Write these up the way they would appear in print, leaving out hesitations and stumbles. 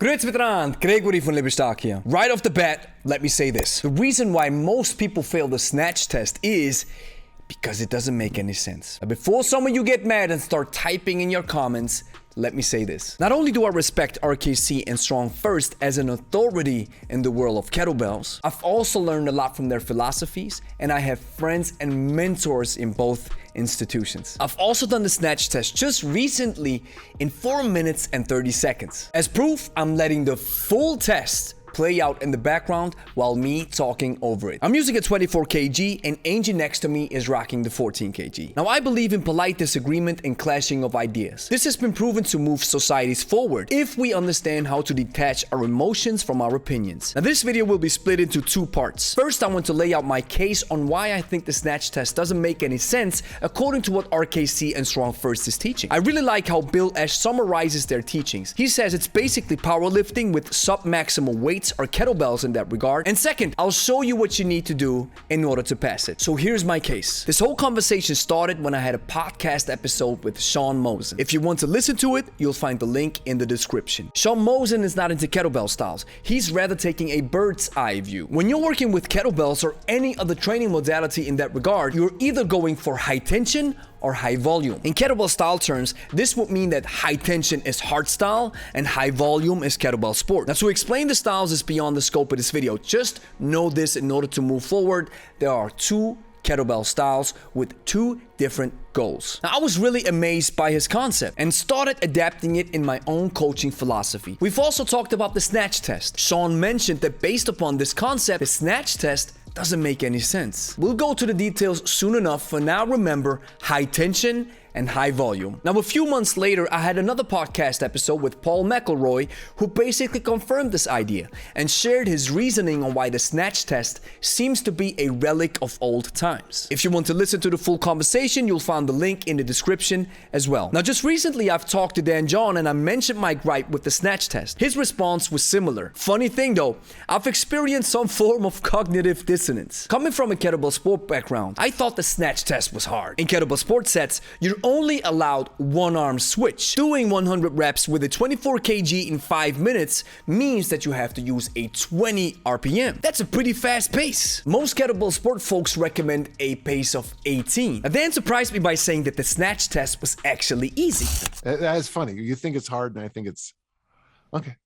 Grüezi miteinander, Gregory von Lebe hier. Right off the bat, let me say this. The reason why most people fail the snatch test is because it doesn't make any sense. Now, before some of you get mad and start typing in your comments, let me say this. Not only do I respect RKC and StrongFirst as an authority in the world of kettlebells, I've also learned a lot from their philosophies, and I have friends and mentors in both institutions. I've also done the snatch test just recently in 4 minutes and 30 seconds. As proof, I'm letting the full test play out in the background while me talking over it. I'm using a 24 kg and Angie next to me is rocking the 14 kg. Now I believe in polite disagreement and clashing of ideas. This has been proven to move societies forward if we understand how to detach our emotions from our opinions. Now this video will be split into two parts. First, I want to lay out my case on why I think the snatch test doesn't make any sense according to what RKC and StrongFirst is teaching. I really like how Bill Ash summarizes their teachings. He says it's basically powerlifting with sub-maximal weights or kettlebells in that regard. And second, I'll show you what you need to do in order to pass it. So here's my case. This whole conversation started when I had a podcast episode with Sean Mosen. If you want to listen to it, you'll find the link in the description. Sean Mosen is not into kettlebell styles. He's rather taking a bird's eye view. When you're working with kettlebells or any other training modality in that regard, you're either going for high tension or high volume. In kettlebell style terms, this would mean that high tension is hard style and high volume is kettlebell sport. Now to explain the styles is beyond the scope of this video. Just know this in order to move forward. There are two kettlebell styles with two different goals. Now I was really amazed by his concept and started adapting it in my own coaching philosophy. We've also talked about the snatch test. Sean mentioned that based upon this concept, the snatch test doesn't make any sense. We'll go to the details soon enough. For now, remember high tension and high volume. Now, a few months later, I had another podcast episode with Paul McElroy, who basically confirmed this idea and shared his reasoning on why the snatch test seems to be a relic of old times. If you want to listen to the full conversation, you'll find the link in the description as well. Now, just recently, I've talked to Dan John and I mentioned my gripe with the snatch test. His response was similar. Funny thing though, I've experienced some form of cognitive dissonance. Coming from a kettlebell sport background, I thought the snatch test was hard. In kettlebell sport sets, you're only allowed one arm switch. Doing 100 reps with a 24 kg in 5 minutes means that you have to use a 20 RPM. That's a pretty fast pace. Most kettlebell sport folks recommend a pace of 18. Now, Dan surprised me by saying that the snatch test was actually easy. That is funny. You think it's hard and I think it's okay.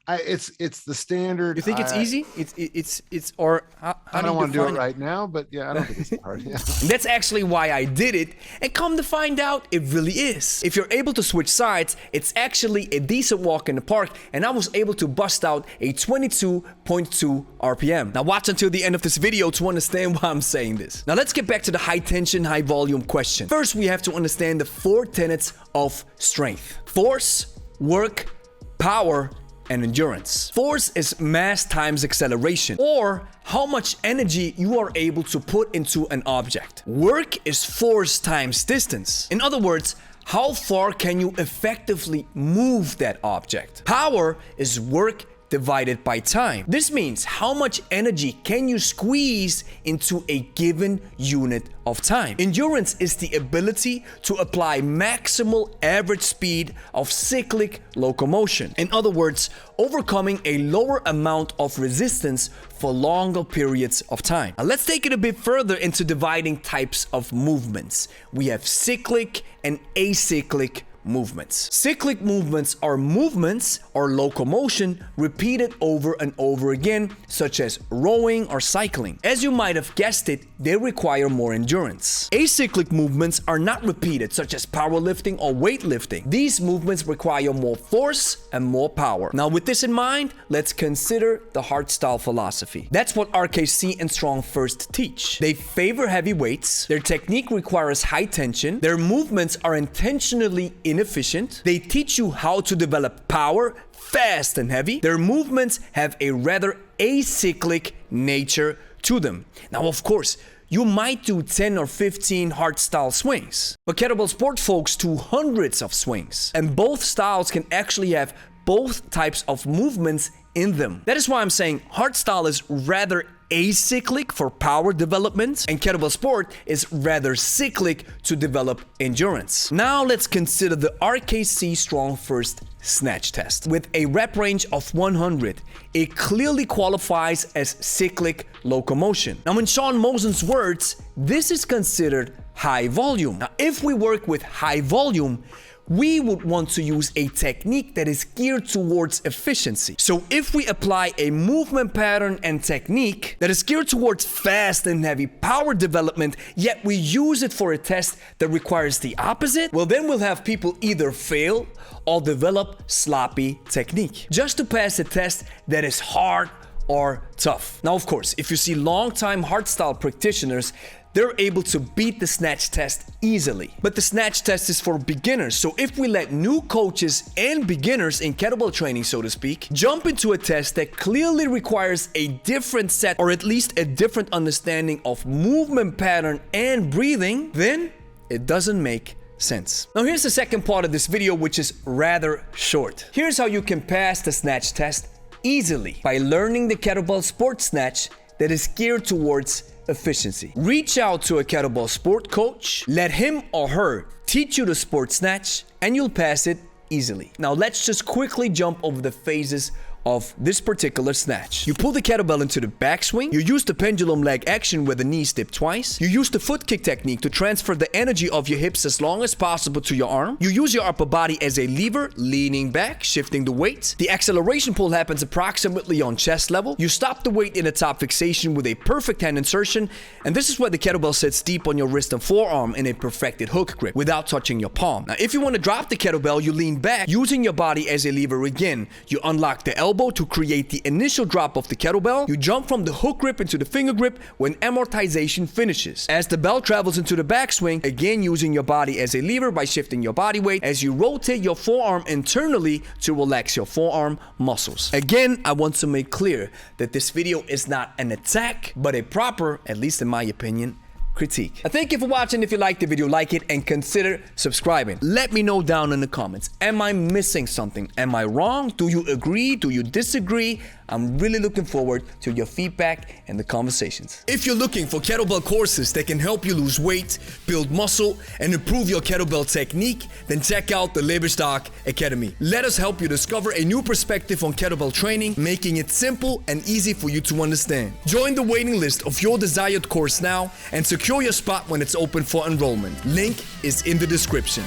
It's the standard. You think it's easy? It's or how I don't want to do it right now, but yeah, I don't think it's hard. Yeah. And that's actually why I did it, and come to find out, it really is. If you're able to switch sides, it's actually a decent walk in the park, and I was able to bust out a 22.2 RPM. Now watch until the end of this video to understand why I'm saying this. Now let's get back to the high tension, high volume question. First, we have to understand the 4 tenets of strength: force, work, power, and endurance. Force is mass times acceleration, or how much energy you are able to put into an object. Work is force times distance. In other words, how far can you effectively move that object? Power is work divided by time. This means how much energy can you squeeze into a given unit of time. Endurance is the ability to apply maximal average speed of cyclic locomotion. In other words, overcoming a lower amount of resistance for longer periods of time. Now let's take it a bit further into dividing types of movements. We have cyclic and acyclic movements. Cyclic movements are movements or locomotion repeated over and over again, such as rowing or cycling. As you might have guessed it, they require more endurance. Acyclic movements are not repeated, such as powerlifting or weightlifting. These movements require more force and more power. Now with this in mind, let's consider the hardstyle philosophy. That's what RKC and StrongFirst teach. They favor heavy weights, their technique requires high tension, their movements are intentionally inefficient, they teach you how to develop power fast and heavy, their movements have a rather acyclic nature to them. Now of course, you might do 10 or 15 hardstyle swings, but kettlebell sport folks do hundreds of swings, and both styles can actually have both types of movements in them. That is why I'm saying hardstyle is rather acyclic for power development and kettlebell sport is rather cyclic to develop endurance. Now let's consider the RKC StrongFirst snatch test. With a rep range of 100, it clearly qualifies as cyclic locomotion. Now in Sean Mosen's words, this is considered high volume. Now if we work with high volume, we would want to use a technique that is geared towards efficiency. So if we apply a movement pattern and technique that is geared towards fast and heavy power development, yet we use it for a test that requires the opposite, well then we'll have people either fail or develop sloppy technique just to pass a test that is hard or tough. Now of course, if you see long-time hardstyle practitioners, they're able to beat the snatch test easily. But the snatch test is for beginners, so if we let new coaches and beginners in kettlebell training, so to speak, jump into a test that clearly requires a different set or at least a different understanding of movement pattern and breathing, then it doesn't make sense. Now here's the second part of this video, which is rather short. Here's how you can pass the snatch test easily by learning the kettlebell sport snatch that is geared towards efficiency. Reach out to a kettlebell sport coach, let him or her teach you the sport snatch, and you'll pass it easily. Now let's just quickly jump over the phases of this particular snatch. You pull the kettlebell into the backswing. You use the pendulum leg action where the knees dip twice. You use the foot kick technique to transfer the energy of your hips as long as possible to your arm. You use your upper body as a lever, leaning back, shifting the weight. The acceleration pull happens approximately on chest level. You stop the weight in a top fixation with a perfect hand insertion, and this is where the kettlebell sits deep on your wrist and forearm in a perfected hook grip without touching your palm. Now if you want to drop the kettlebell, you lean back using your body as a lever again. You unlock the elbow to create the initial drop of the kettlebell. You jump from the hook grip into the finger grip when amortization finishes. As the bell travels into the backswing, again using your body as a lever by shifting your body weight as you rotate your forearm internally to relax your forearm muscles. Again, I want to make clear that this video is not an attack, but a proper, at least in my opinion, critique. Thank you for watching. If you liked the video, like it and consider subscribing. Let me know down in the comments. Am I missing something? Am I wrong? Do you agree? Do you disagree? I'm really looking forward to your feedback and the conversations. If you're looking for kettlebell courses that can help you lose weight, build muscle, and improve your kettlebell technique, then check out the Lebe Academy. Let us help you discover a new perspective on kettlebell training, making it simple and easy for you to understand. Join the waiting list of your desired course now and secure your spot when it's open for enrollment. Link is in the description.